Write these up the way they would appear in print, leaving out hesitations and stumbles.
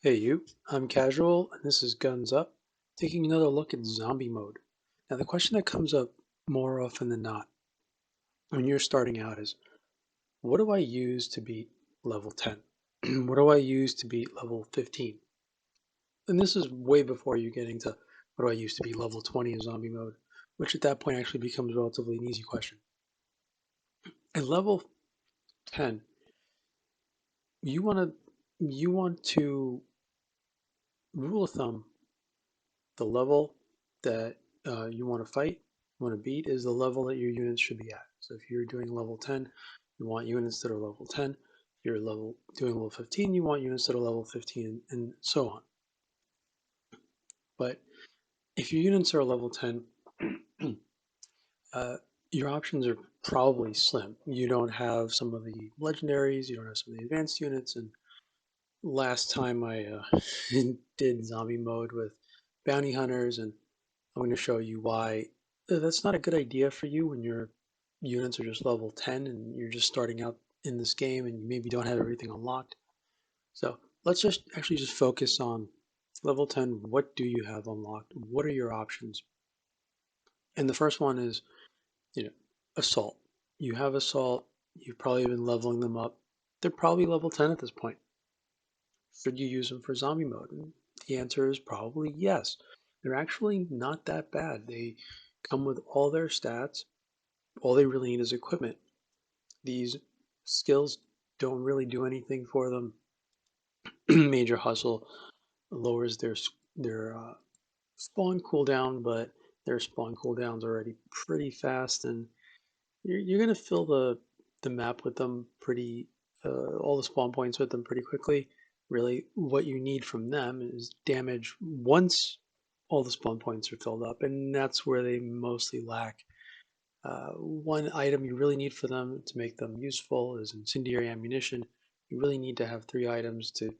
Hey you, I'm Casual, and this is Guns Up, taking another look at zombie mode. Now the question that comes up more often than not when you're starting out is, what do I use to beat level 10? What do I use to beat level 15? And this is way before you getting to what do I use to beat level 20 in zombie mode, which at that point actually becomes relatively an easy question. At level 10, you want to rule of thumb the level that you want to fight, want to beat, is the level that your units should be at. So if you're doing level 10, you want units that are level 10. If you're doing level 15, you want units that are level 15, and so on. But if your units are level 10, uh, your options are probably slim. You don't have some of the legendaries, you don't have some of the advanced units, and last time I did zombie mode with bounty hunters, and I'm going to show you why that's not a good idea for you when your units are just level 10 and you're just starting out in this game and you maybe don't have everything unlocked. So let's just actually just focus on level 10. What do you have unlocked? What are your options? And the first one is, you know, assault. You have assault. You've probably been leveling them up. They're probably level 10 at this point. Should you use them for zombie mode? And the answer is probably yes. They're actually not that bad. They come with all their stats. All they really need is equipment. These skills don't really do anything for them. Major Hustle lowers their spawn cooldown, but their spawn cooldown's already pretty fast, and you're gonna fill the map with them pretty all the spawn points with them pretty quickly. Really, what you need from them is damage once all the spawn points are filled up, and that's where they mostly lack. One item you really need for them to make them useful is incendiary ammunition. You really need to have 3 items to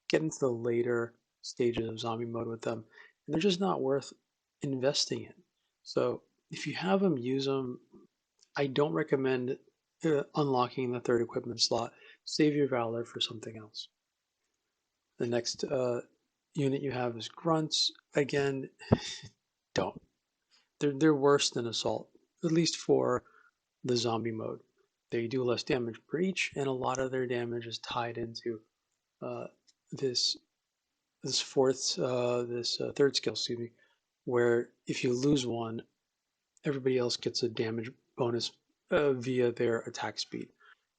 get into the later stages of zombie mode with them, and they're just not worth investing in. So if you have them, use them. I don't recommend unlocking the third equipment slot. Save your Valor for something else. The next unit you have is Grunts. Again, don't. They're worse than Assault, at least for the zombie mode. They do less damage per each, and a lot of their damage is tied into uh, this this third skill, excuse me, where if you lose one, everybody else gets a damage bonus via their attack speed.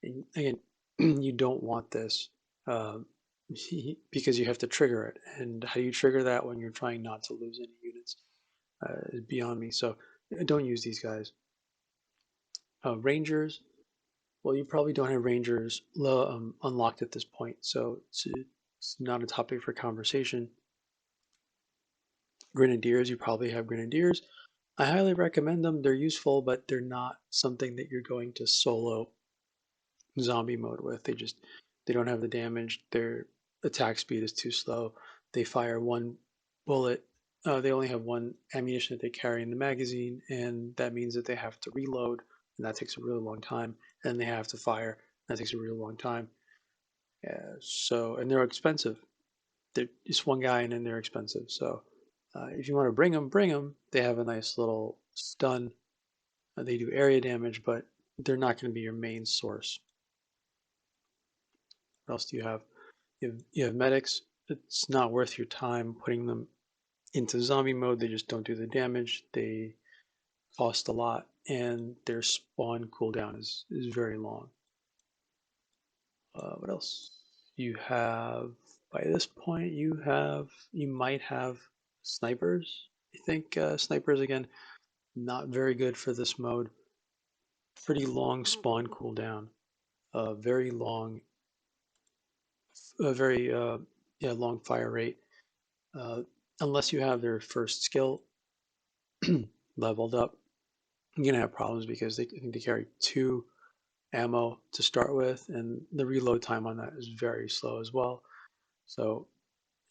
And again, you don't want this um, because you have to trigger it. And how do you trigger that when you're trying not to lose any units is beyond me. So don't use these guys. Rangers, well, you probably don't have Rangers unlocked at this point, so it's not a topic for conversation. Grenadiers, you probably have Grenadiers. I highly recommend them. They're useful, but they're not something that you're going to solo zombie mode with. They don't have the damage. Their attack speed is too slow. They fire one bullet. They only have one ammunition that they carry in the magazine, and that means that they have to reload, and that takes a really long time. And they have to fire. That takes a really long time. And they're expensive. They're just one guy, and then they're expensive. So if you want to bring them. They have a nice little stun. They do area damage, but they're not going to be your main source. What else do you have? You have medics. It's not worth your time putting them into zombie mode. They just don't do the damage. They cost a lot, and their spawn cooldown is very long. What else? You have by this point you might have snipers. I think snipers again not very good for this mode. Pretty long spawn cooldown. Very long, very yeah long fire rate. Uh, Unless you have their first skill leveled up, you're gonna have problems because I think they carry 2 ammo to start with, and the reload time on that is very slow as well. So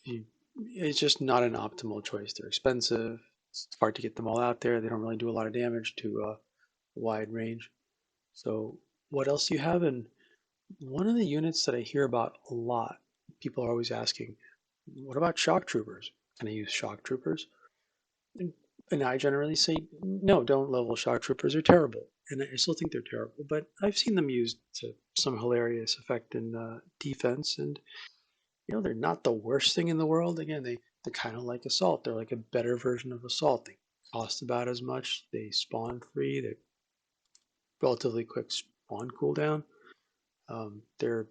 you, it's just not an optimal choice. They're expensive. It's hard to get them all out there. They don't really do a lot of damage to a wide range. So what else do you have? And one of the units that I hear about a lot, people are always asking, what about shock troopers? Can I use shock troopers? And, and I generally say, no, don't level shock troopers. They're terrible. And I still think they're terrible, but I've seen them used to some hilarious effect in defense. And, they're not the worst thing in the world. Again, they're kind of like Assault. They're like a better version of Assault. They cost about as much. They spawn free. They're relatively quick spawn cooldown. Their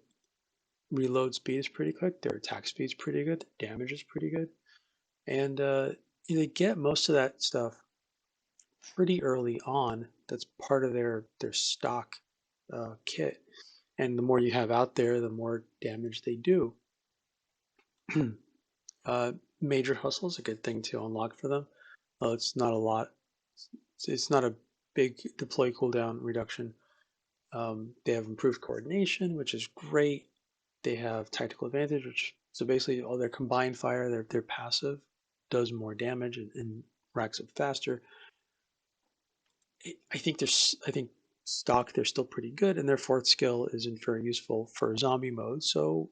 reload speed is pretty quick. Their attack speed is pretty good. Their damage is pretty good. And they get most of that stuff pretty early on. That's part of their stock kit. And the more you have out there, the more damage they do. Major Hustle is a good thing to unlock for them. It's not a lot. It's not a big deploy cooldown reduction. They have improved coordination, which is great. They have tactical advantage, which so basically all their combined fire, their passive does more damage and racks up faster. I think stock they're still pretty good, and their fourth skill isn't very useful for zombie mode. So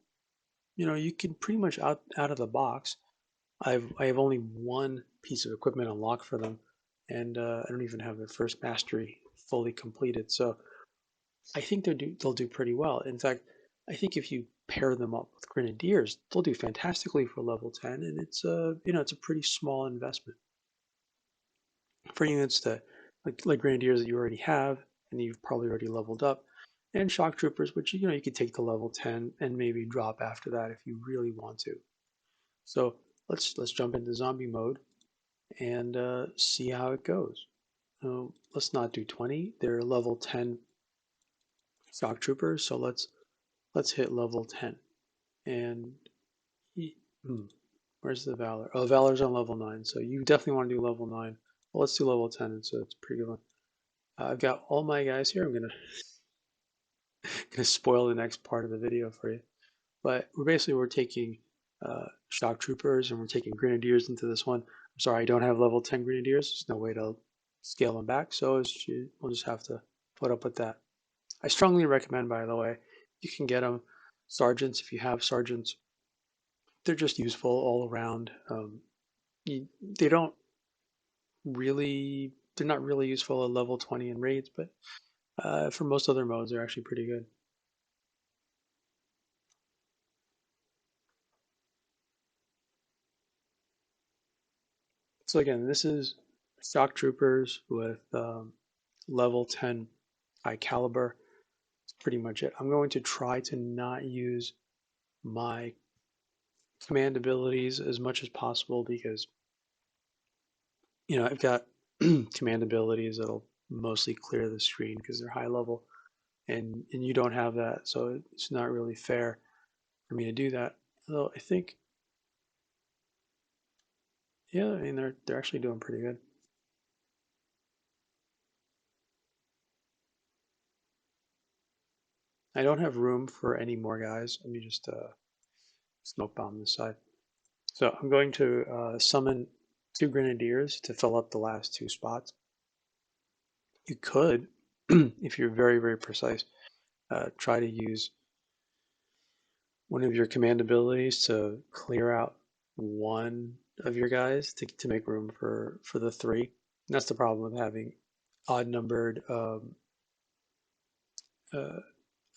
you can pretty much out of the box. I have only one piece of equipment unlocked for them, and I don't even have their first mastery fully completed. So I think they'll do pretty well. In fact, I think if you pair them up with Grenadiers, they'll do fantastically for level 10, and it's a pretty small investment for units that like Grenadiers that you already have and you've probably already leveled up, and Shock Troopers, which you could take to level 10 and maybe drop after that if you really want to. So let's jump into zombie mode and see how it goes. Let's not do 20. They're level 10 Shock Troopers, so let's hit level 10. And hmm, where's the Valor? Oh, Valor's on level 9, so you definitely want to do level 9. Well, let's do level 10, and so it's a pretty good one. I've got all my guys here. I'm gonna spoil the next part of the video for you. But we're taking shock troopers and we're taking grenadiers into this one. I'm sorry, I don't have level 10 grenadiers. There's no way to scale them back, so we'll just have to put up with that. I strongly recommend, by the way, you can get them sergeants if you have sergeants. They're just useful all around. They don't really, they're not really useful at level 20 in raids, but for most other modes, they're actually pretty good. So again, this is shock troopers with level 10 high caliber. That's pretty much it. I'm going to try to not use my command abilities as much as possible because I've got command abilities that'll mostly clear the screen because they're high level, and you don't have that, so it's not really fair for me to do that. Although I think, yeah, I mean they're actually doing pretty good. I don't have room for any more guys. Let me just smoke bomb this side. So I'm going to summon 2 grenadiers to fill up the last 2 spots. You could, if you're very, very precise, try to use one of your command abilities to clear out one of your guys to make room for the 3. And that's the problem with having odd numbered uh,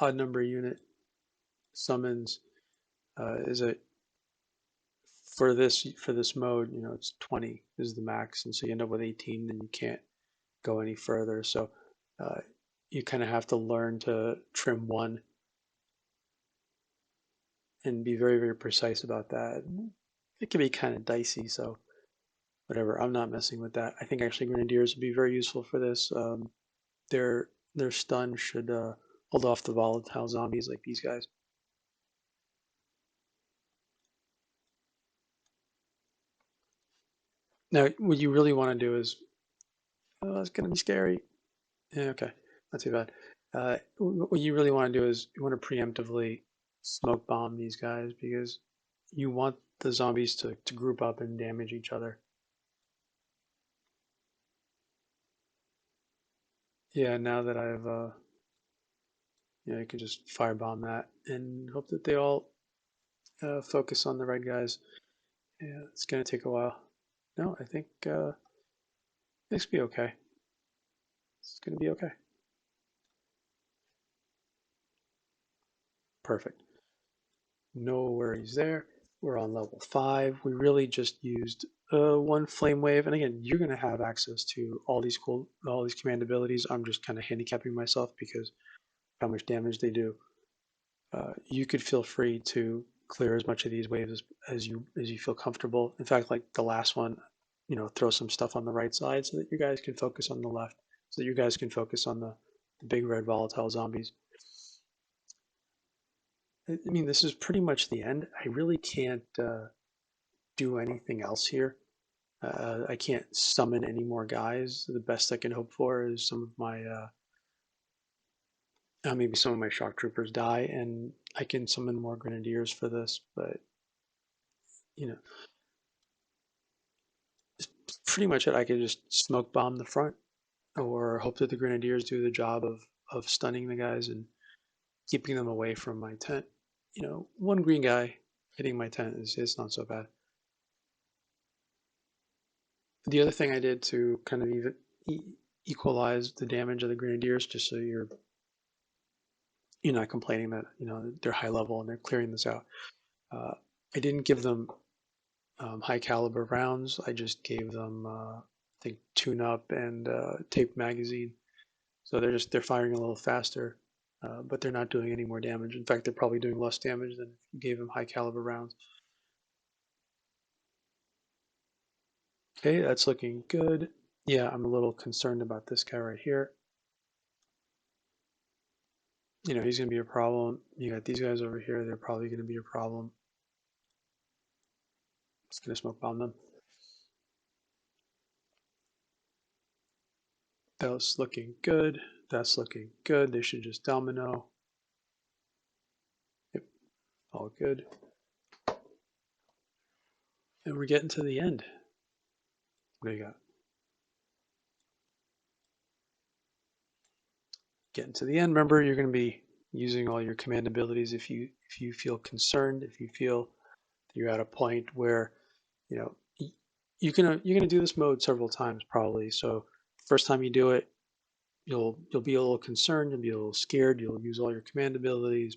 odd number unit summons is that for this mode, it's 20 is the max, and so you end up with 18, and you can't go any further. So uh, you kind of have to learn to trim one and be very, very precise about that. It can be kind of dicey, so whatever. I'm not messing with that. I think actually Grenadiers would be very useful for this. Their stun should hold off the volatile zombies like these guys. Now, what you really want to do is, oh, it's going to be scary. Yeah, okay, not too bad. What you really want to do is you want to preemptively smoke bomb these guys because you want the zombies to group up and damage each other. Yeah, now that I've, you can just firebomb that and hope that they all focus on the right guys. Yeah, it's gonna take a while. No, I think this will be okay. It's gonna be okay. Perfect. No worries there. We're on level 5. We really just used one flame wave, and again, you're gonna have access to all these command abilities. I'm just kind of handicapping myself because how much damage they do. You could feel free to clear as much of these waves as you feel comfortable. In fact, like the last one, throw some stuff on the right side so that you guys can focus on the left, so that you guys can focus on the big red volatile zombies. I mean, this is pretty much the end. I really can't do anything else here. I can't summon any more guys. The best I can hope for is some of my maybe some of my shock troopers die, and I can summon more grenadiers for this. But you know, it's pretty much it. I could just smoke bomb the front, or hope that the grenadiers do the job of stunning the guys and keeping them away from my tent. One green guy hitting my tent is not so bad. The other thing I did to kind of even equalize the damage of the grenadiers, just so you're not complaining that they're high level and they're clearing this out. Uh, I didn't give them high caliber rounds. I just gave them I think tune up and tape magazine. So they're firing a little faster, but they're not doing any more damage. In fact, they're probably doing less damage than if you gave them high caliber rounds. Okay, that's looking good. Yeah, I'm a little concerned about this guy right here. He's going to be a problem. You got these guys over here. They're probably going to be a problem. Just going to smoke bomb them. That's looking good. That's looking good. They should just domino. Yep, all good. And we're getting to the end. What do you got? Getting to the end. Remember, you're going to be using all your command abilities if you feel concerned, if you feel that you're at a point where you know you're gonna do this mode several times probably. So first time you do it, you'll be a little concerned, you'll be a little scared, you'll use all your command abilities.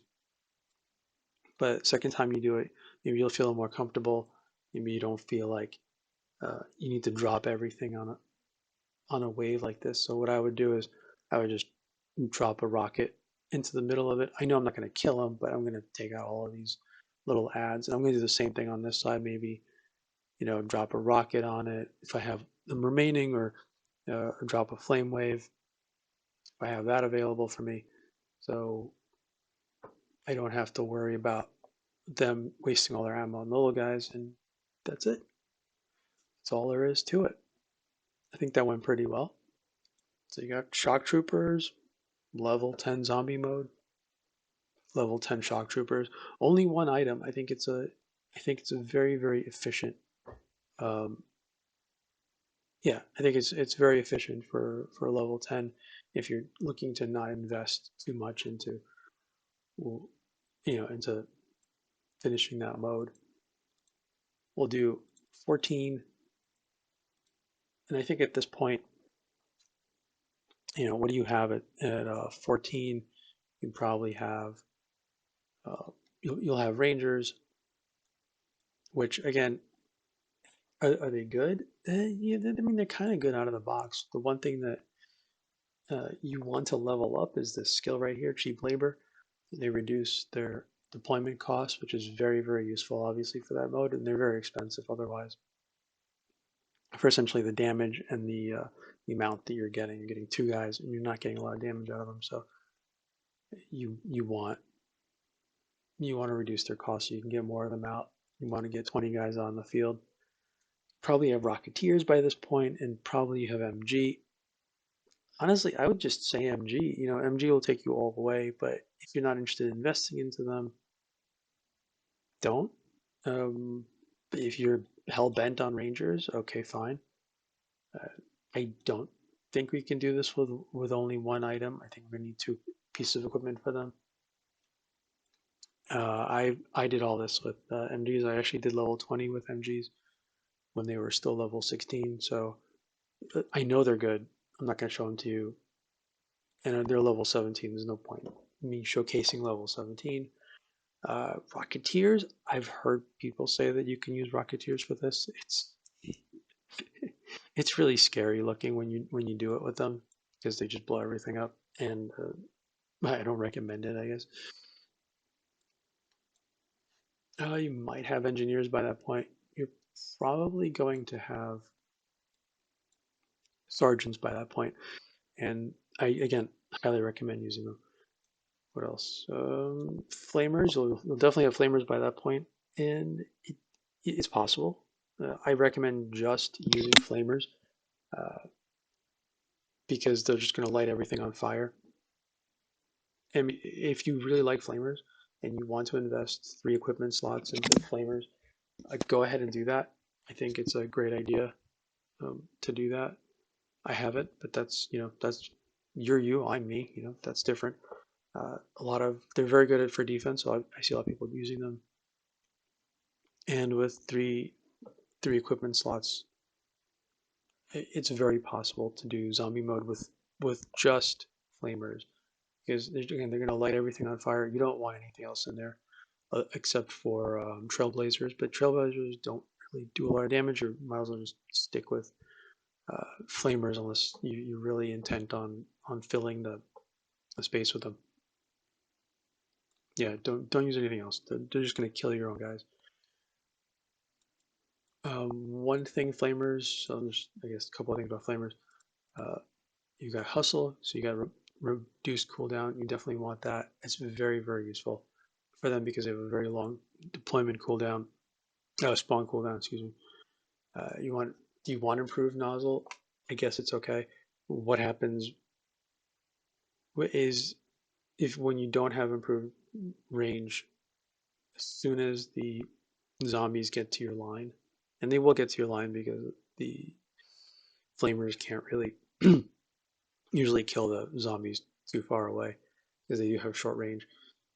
But second time you do it, maybe you'll feel more comfortable. Maybe you don't feel like you need to drop everything on a wave like this. So what I would do is I would just drop a rocket into the middle of it. I know I'm not going to kill him, but I'm going to take out all of these little ads. And I'm going to do the same thing on this side. Maybe, drop a rocket on it if I have them remaining, or drop a flame wave if I have that available for me. So I don't have to worry about them wasting all their ammo on the little guys. And that's it. That's all there is to it. I think that went pretty well. So you got shock troopers, level 10 zombie mode, level 10 shock troopers. Only one item. I think it's a very, very efficient. Um, yeah, I think it's very efficient for level 10 if you're looking to not invest too much into finishing that mode. We'll do 14, and I think at this point, what do you have at 14? You probably have you'll have rangers, which again, are they good? Yeah, I mean they're kind of good out of the box. The one thing that you want to level up is this skill right here, cheap labor. They reduce their deployment costs, which is very, very useful, obviously, for that mode, and they're very expensive otherwise. For essentially the damage and the amount that you're getting. You're getting two guys, and you're not getting a lot of damage out of them. So you want to reduce their costs so you can get more of them out. You want to get 20 guys on the field. Probably have Rocketeers by this point, and probably you have MG. Honestly, I would just say MG. MG will take you all the way, but if you're not interested in investing into them, don't. If you're hell bent on Rangers, okay, fine. Uh, I don't think we can do this with, only one item. I think we're gonna need two pieces of equipment for them. I did all this with MGs. I actually did level 20 with MGs when they were still level 16. So I know they're good. I'm not going to show them to you. And they're level 17. There's no point me showcasing level 17. Rocketeers, I've heard people say that you can use Rocketeers for this. It's really scary looking when you do it with them because they just blow everything up. And I don't recommend it, I guess. You might have engineers by that point. You're probably going to have sergeants by that point. And I, again, highly recommend using them. What else? Flamers. You'll definitely have flamers by that point, and it's possible. I recommend just using flamers uh, because they're just going to light everything on fire. And if you really like flamers and you want to invest 3 equipment slots into flamers, go ahead and do that. I think it's a great idea to do that. I haven't, but that's you're you, I'm me. That's different. They're very good at for defense, so I see a lot of people using them. And with three equipment slots, it's very possible to do zombie mode with just flamers because again they're going to light everything on fire. You don't want anything else in there except for trailblazers, but trailblazers don't really do a lot of damage. You might as well just stick with flamers unless you're really intent on filling the space with them. Yeah, don't use anything else. They're just going to kill your own guys. One thing flamers, I guess a couple of things about flamers. Uh, you got hustle, so you got reduced cooldown. You definitely want that. It's very, very useful for them because they have a very long deployment cooldown, spawn cooldown, excuse me. Do you want improved nozzle? I guess it's okay. What happens is if when you don't have improved range, as soon as the zombies get to your line, and they will get to your line because the flamers can't really usually kill the zombies too far away because they do have short range.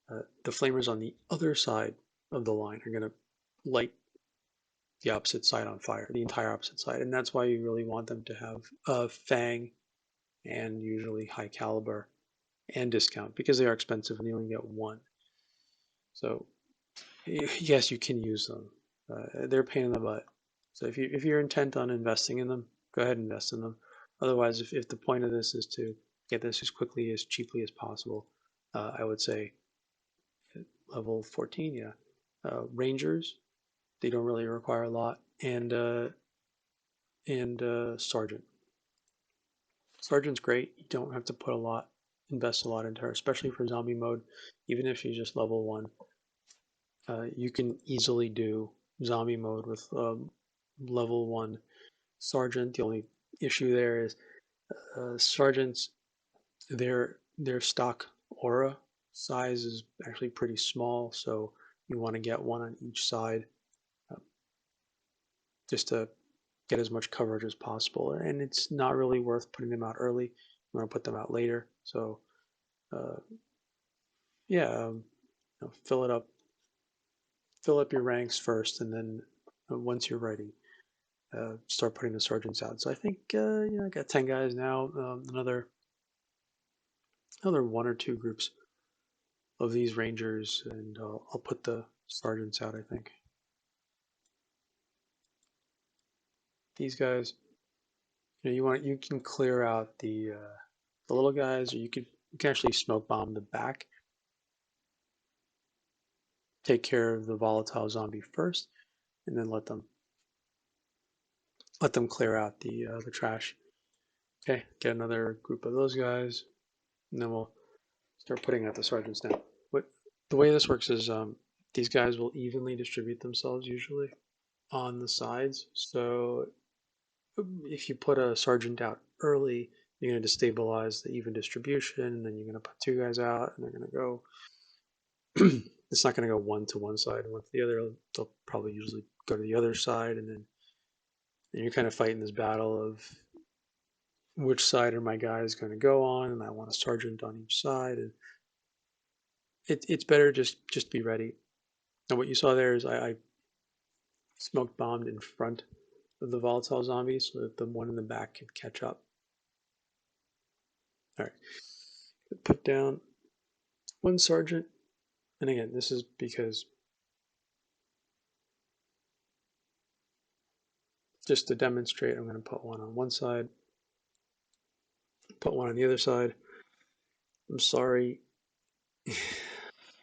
The flamers on the other side of the line are going to light the opposite side on fire, the entire opposite side, and that's why you really want them to have Fang and usually high caliber and discount because they are expensive and you only get one. So yes, you can use them. They're a pain in the butt. So if you're intent on investing in them, go ahead and invest in them. Otherwise, if the point of this is to get this as quickly as cheaply as possible, I would say level 14, yeah. Rangers, they don't really require a lot, and sergeant. Sergeant's great. You don't have to invest a lot into her, especially for zombie mode. Even if she's just level 1, you can easily do zombie mode with level 1 sergeant. The only issue there is sergeants, their stock aura size is actually pretty small, so you want to get one on each side uh, just to get as much coverage as possible. And it's not really worth putting them out early. You want to put them out later. So uh, yeah, fill up your ranks first, and then once you're ready, start putting the sergeants out. So I think I got 10 guys now. Another 1 or 2 groups of these rangers, and I'll put the sergeants out. I think these guys, you can clear out the little guys, or you can actually smoke bomb the back, take care of the volatile zombie first, and then let them clear out the trash. Okay, get another group of those guys, and then we'll start putting out the sergeants now. What the way this works is these guys will evenly distribute themselves usually on the sides. So if you put a sergeant out early, you're going to destabilize the even distribution, and then you're going to put 2 guys out, and they're going to go. It's not going to go one to one side and one to the other. They'll probably usually go to the other side, and then you're kind of fighting this battle of which side are my guys going to go on, and I want a sergeant on each side, it's better just be ready. And what you saw there is I smoke bombed in front of the volatile zombies so that the one in the back can catch up. All right, put down one sergeant, and again, this is because just to demonstrate, I'm going to put one on one side, put one on the other side. I'm sorry,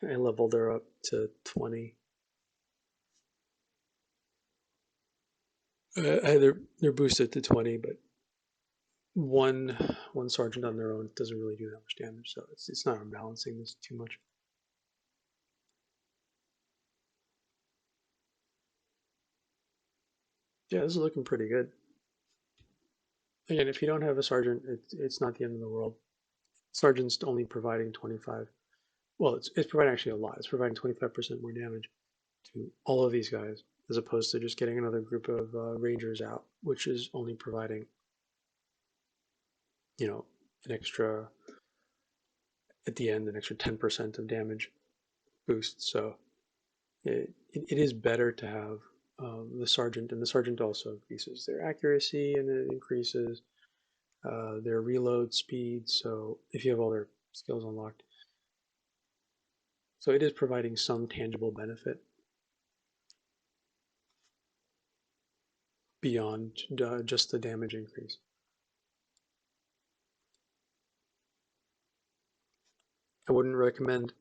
I leveled her up to 20. They're boosted to 20, but one one sergeant on their own doesn't really do that much damage, so it's not unbalancing this too much. Yeah, this is looking pretty good. Again, if you don't have a sergeant, it's not the end of the world. Sergeant's only providing 25. Well, it's providing actually a lot. It's providing 25% more damage to all of these guys, as opposed to just getting another group of rangers out, which is only providing, you know, an extra at the end, an extra 10% of damage boost. So it is better to have the sergeant, and the sergeant also increases their accuracy and it increases their reload speed. So if you have all their skills unlocked, so it is providing some tangible benefit beyond just the damage increase. I wouldn't recommend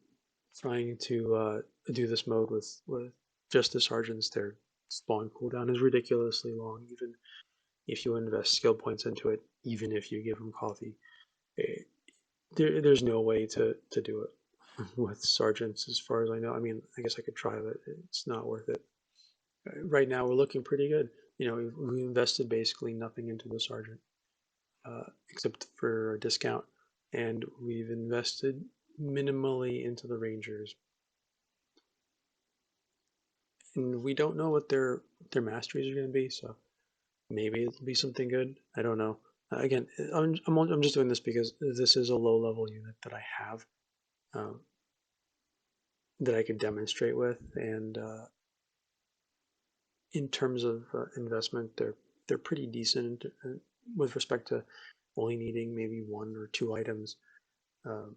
trying to do this mode with just the sergeants. Their spawn cooldown is ridiculously long, even if you invest skill points into it, even if you give them coffee. There's no way to do it with sergeants as far as I know. I mean, I guess I could try, but it's not worth it. Right now, we're looking pretty good. You know, we invested basically nothing into the sergeant except for a discount, and we've invested minimally into the rangers. And we don't know what their masteries are going to be, so maybe it'll be something good. I don't know. Again, I'm just doing this because this is a low level unit that I have um, that I could demonstrate with, and in terms of investment, they're pretty decent with respect to only needing maybe one or two items, um,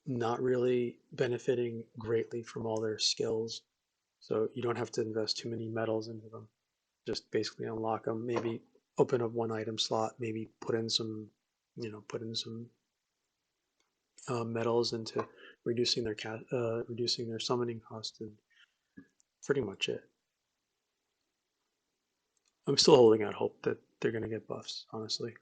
not really benefiting greatly from all their skills. So you don't have to invest too many metals into them. Just basically unlock them. Maybe open up one item slot. Maybe put in some, put in some metals into reducing their summoning cost, and pretty much it. I'm still holding out hope that they're going to get buffs, honestly.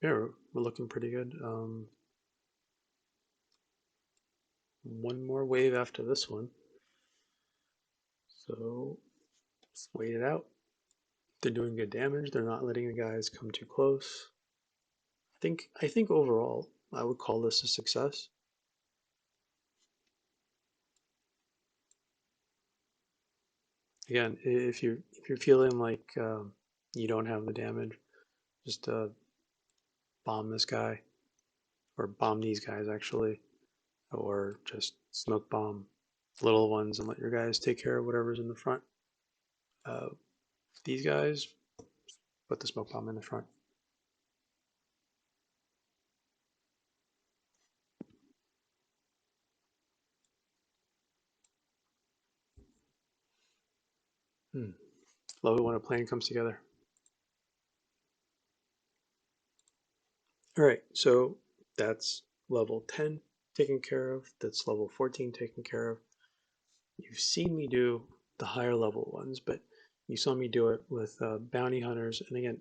Yeah, we're looking pretty good. One more wave after this one. So let's wait it out. They're doing good damage. They're not letting the guys come too close. I think overall, I would call this a success. Again, if you're feeling like you don't have the damage, just bomb this guy, or bomb these guys actually, or just smoke bomb the little ones and let your guys take care of whatever's in the front. Uh, these guys, put the smoke bomb in the front. Love it when a plan comes together. All right, so that's level 10 taken care of. That's level 14 taken care of. You've seen me do the higher level ones, but you saw me do it with bounty hunters. And again,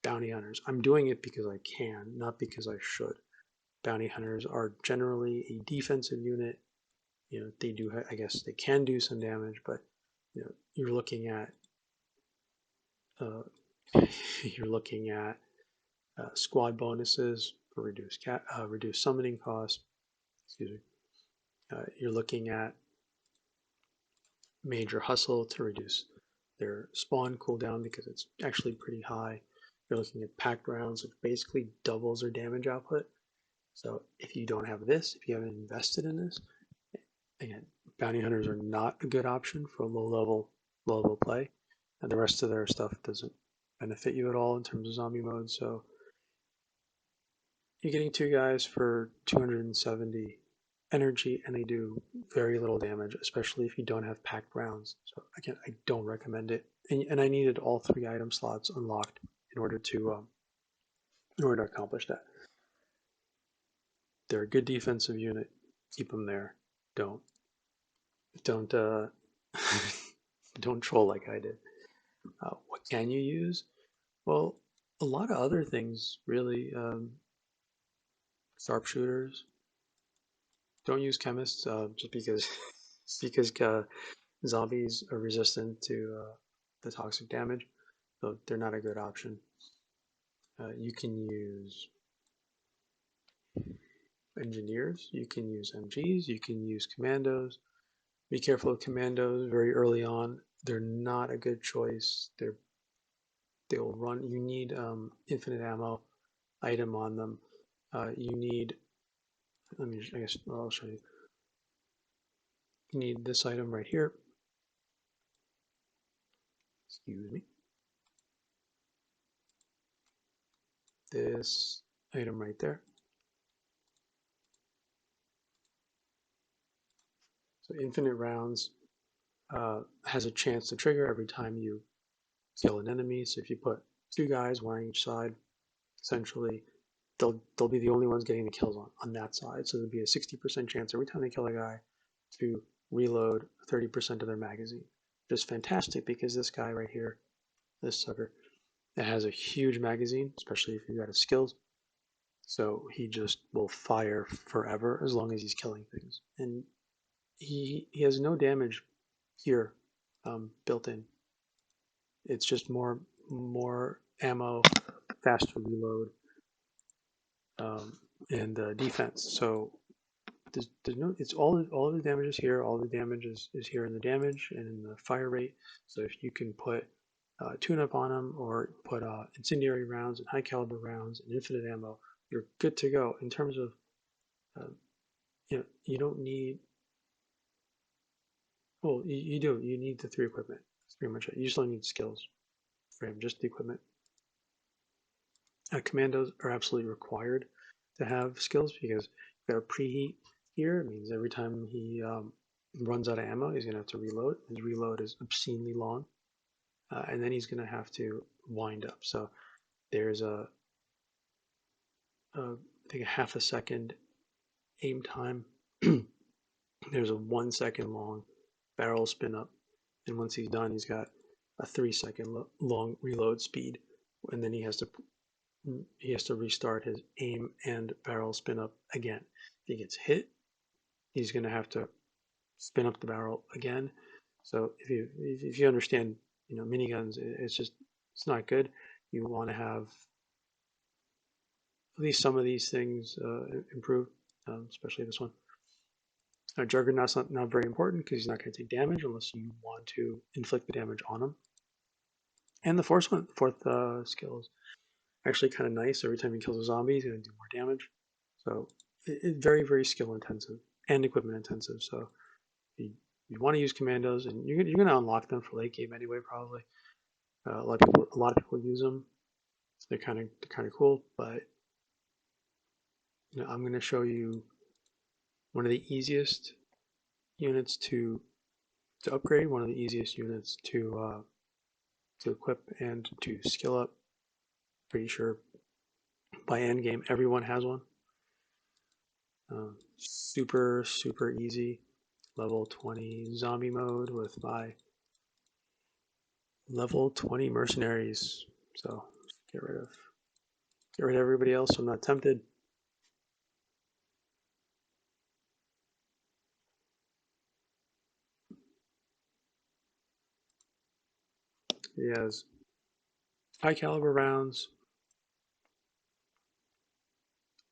bounty hunters, I'm doing it because I can, not because I should. Bounty hunters are generally a defensive unit. They do, I guess they can do some damage, but you're looking at uh, you're looking at squad bonuses for reduced summoning costs. Excuse me. You're looking at major hustle to reduce their spawn cooldown because it's actually pretty high. You're looking at packed rounds, which basically doubles their damage output. So if you don't have this, if you haven't invested in this, again, bounty hunters are not a good option for low level play, and the rest of their stuff doesn't benefit you at all in terms of zombie mode. So you're getting two guys for 270 energy, and they do very little damage, especially if you don't have packed rounds. So again, I don't recommend it. And I needed all 3 item slots unlocked in order to accomplish that. They're a good defensive unit. Keep them there. Don't don't troll like I did. What can you use? Well, a lot of other things really. Sharpshooters. Don't use chemists just because because zombies are resistant to the toxic damage, so they're not a good option. You can use engineers, you can use MGs, you can use commandos. Be careful of commandos very early on. They're not a good choice. They'll run. You need infinite ammo item on them. You need. Let me. I guess I'll show you. You need this item right here. Excuse me. This item right there. So infinite rounds has a chance to trigger every time you kill an enemy. So if you put 2 guys, 1 on each side, essentially they'll be the only ones getting the kills on that side. So there'll be a 60% chance every time they kill a guy to reload 30% of their magazine. Just fantastic because this guy right here, this sucker, it has a huge magazine, especially if you got his skills. So he just will fire forever as long as he's killing things. And he has no damage here built in. It's just more ammo, faster reload, and defense. So there's no. It's all the damage is here. All the damage is here in the damage and in the fire rate. So if you can put tune-up on them or put incendiary rounds and high caliber rounds and infinite ammo, you're good to go. In terms of you don't need. Well, you do. You need the 3 equipment. That's pretty much it. You just don't need skills for him, just the equipment. Commandos are absolutely required to have skills because you've got a preheat here. It means every time he runs out of ammo, he's going to have to reload. His reload is obscenely long. And then he's going to have to wind up. So there's I think a half a second aim time. There's a 1 second long barrel spin up. And once he's done, he's got a 3-second long reload speed. And then he has to restart his aim and barrel spin up again. If he gets hit, he's going to have to spin up the barrel again. So if you understand, miniguns, it's not good. You want to have at least some of these things improved, especially this one. Juggernaut's not very important because he's not going to take damage unless you want to inflict the damage on him. And the fourth skill is actually kind of nice. Every time he kills a zombie, he's going to do more damage. So it's very, very skill intensive and equipment intensive. So you want to use commandos, and you're going to unlock them for late game anyway, probably. A lot of people use them. So they're kind of cool. But I'm going to show you one of the easiest units to upgrade, one of the easiest units to equip and to skill up. Pretty sure by end game everyone has one. Super easy. Level 20 zombie mode with my level 20 mercenaries. So get rid of everybody else so I'm not tempted. He has high caliber rounds,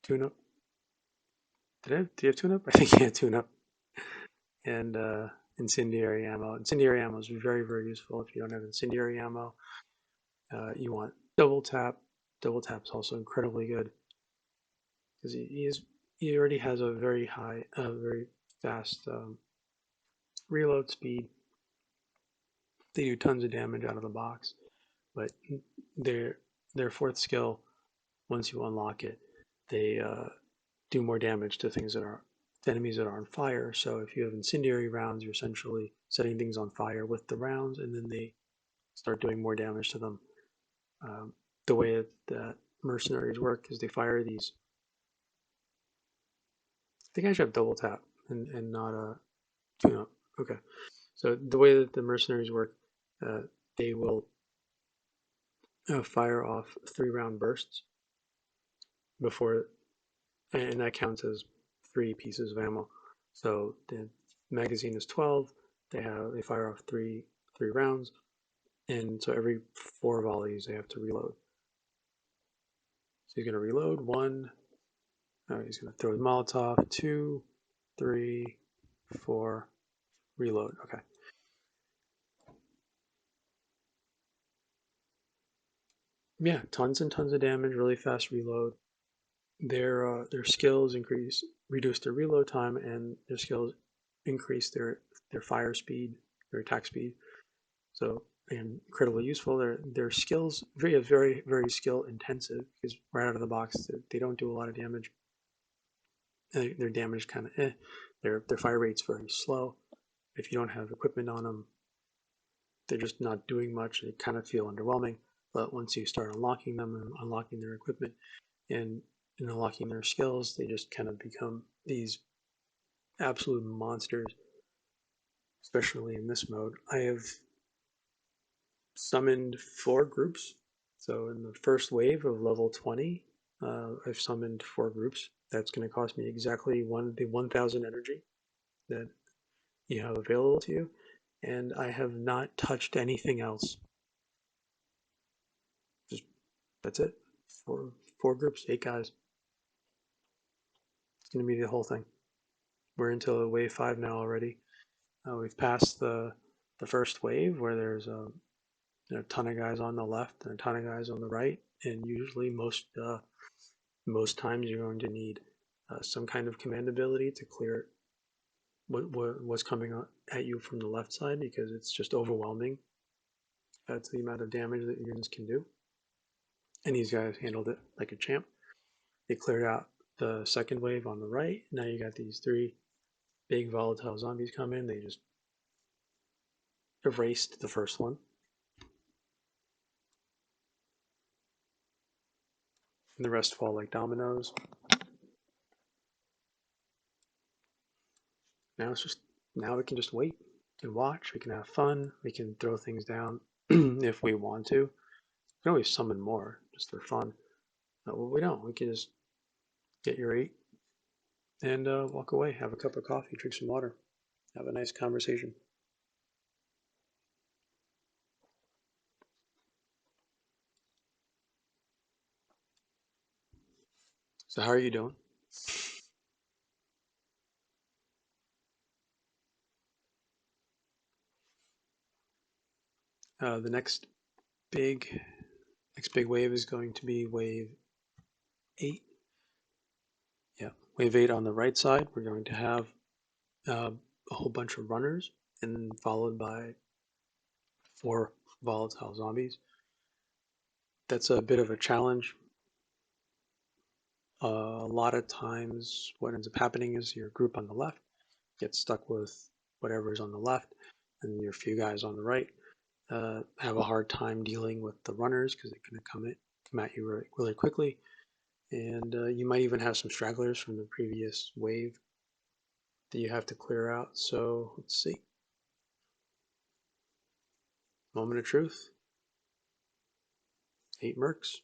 tune-up. Do you have tune-up? I think he had tune-up. And incendiary ammo. Incendiary ammo is very, very useful. If you don't have incendiary ammo, you want Double tap. Double tap's also incredibly good because he already has a very high, very fast reload speed. They do tons of damage out of the box, but their their fourth skill, once you unlock it, they do more damage to things that are to enemies that are on fire. So if you have incendiary rounds, you're essentially setting things on fire with the rounds, and then they start doing more damage to them. Um, the way that mercenaries work is they fire these. I think I should have double tap and not a tune up. Okay. So the way that the mercenaries work, uh, they will fire off 3 round bursts before, and that counts as 3 pieces of ammo. So the magazine is 12. They fire off three rounds, and so every 4 volleys they have to reload. So he's gonna reload one. He's gonna throw his Molotov. 2, 3, 4. Reload. Okay. Yeah, tons and tons of damage. Really fast reload. Their skills reduce their reload time, and their skills increase their fire speed, their attack speed. So and incredibly useful. Their skills very skill intensive because right out of the box they don't do a lot of damage. Their damage kind of Their fire rate's very slow. If you don't have equipment on them, they're just not doing much. They kind of feel underwhelming. But once you start unlocking them and unlocking their equipment and, and unlocking their skills, they just kind of become these absolute monsters, especially in this mode. I have summoned 4 groups. So in the first wave of level 20, I've summoned 4 groups. That's going to cost me exactly the 1,000 energy that you have available to you, and I have not touched anything else. Just that's it. Four groups, 8 guys. It's going to be the whole thing. We're into wave 5 now already. We've passed the first wave where there's a ton of guys on the left and a ton of guys on the right, and usually most times you're going to need some kind of command ability to clear what's coming at you from the left side because it's just overwhelming. That's the amount of damage that your units can do. And these guys handled it like a champ. They cleared out the second wave on the right. Now you got these 3 big volatile zombies come in. They just erased the first one. And the rest fall like dominoes. Now we can just wait. We can watch. We can have fun. We can throw things down if we want to. We can always summon more just for fun. Well, we don't. We can just get your 8 and walk away. Have a cup of coffee. Drink some water. Have a nice conversation. So how are you doing? The big next big wave is going to be wave 8. Yeah, wave 8 on the right side. We're going to have a whole bunch of runners and followed by 4 volatile zombies. That's a bit of a challenge. A lot of times what ends up happening is your group on the left gets stuck with whatever's on the left, and your few guys on the right have a hard time dealing with the runners because they're going to come at you really quickly. And you might even have some stragglers from the previous wave that you have to clear out. So let's see. Moment of truth. 8 mercs.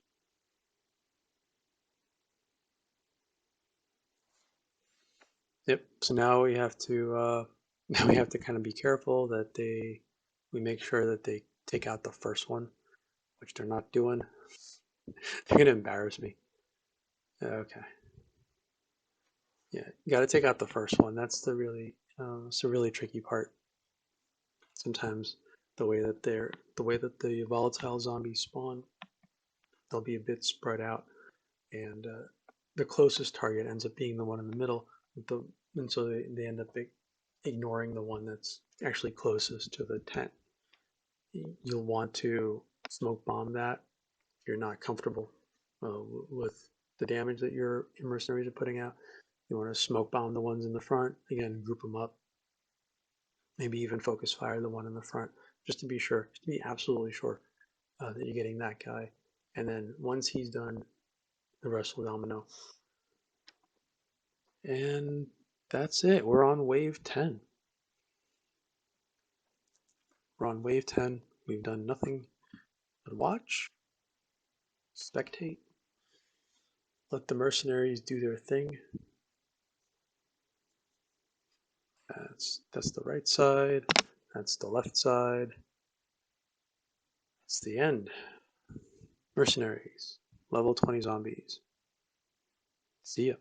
Yep. So now we have to now we have to kind of be careful that we make sure that they take out the first one, which they're not doing. They're gonna embarrass me. Okay. Yeah, you got to take out the first one. That's it's a really tricky part. Sometimes the way that the volatile zombies spawn. they'll be a bit spread out, and the closest target ends up being the one in the middle. And so they end up ignoring the one that's actually closest to the tent. You'll want to smoke bomb that if you're not comfortable with the damage that your mercenaries are putting out. You want to smoke bomb the ones in the front. Again, group them up. Maybe even focus fire the one in the front, just to be sure, just to be absolutely sure that you're getting that guy. And then once he's done, the rest will domino. And that's it. We're on wave 10. We're on wave 10. We've done nothing but watch, spectate, let the mercenaries do their thing. That's the right side. That's the left side. That's the end. Mercenaries, level 20 zombies. See ya.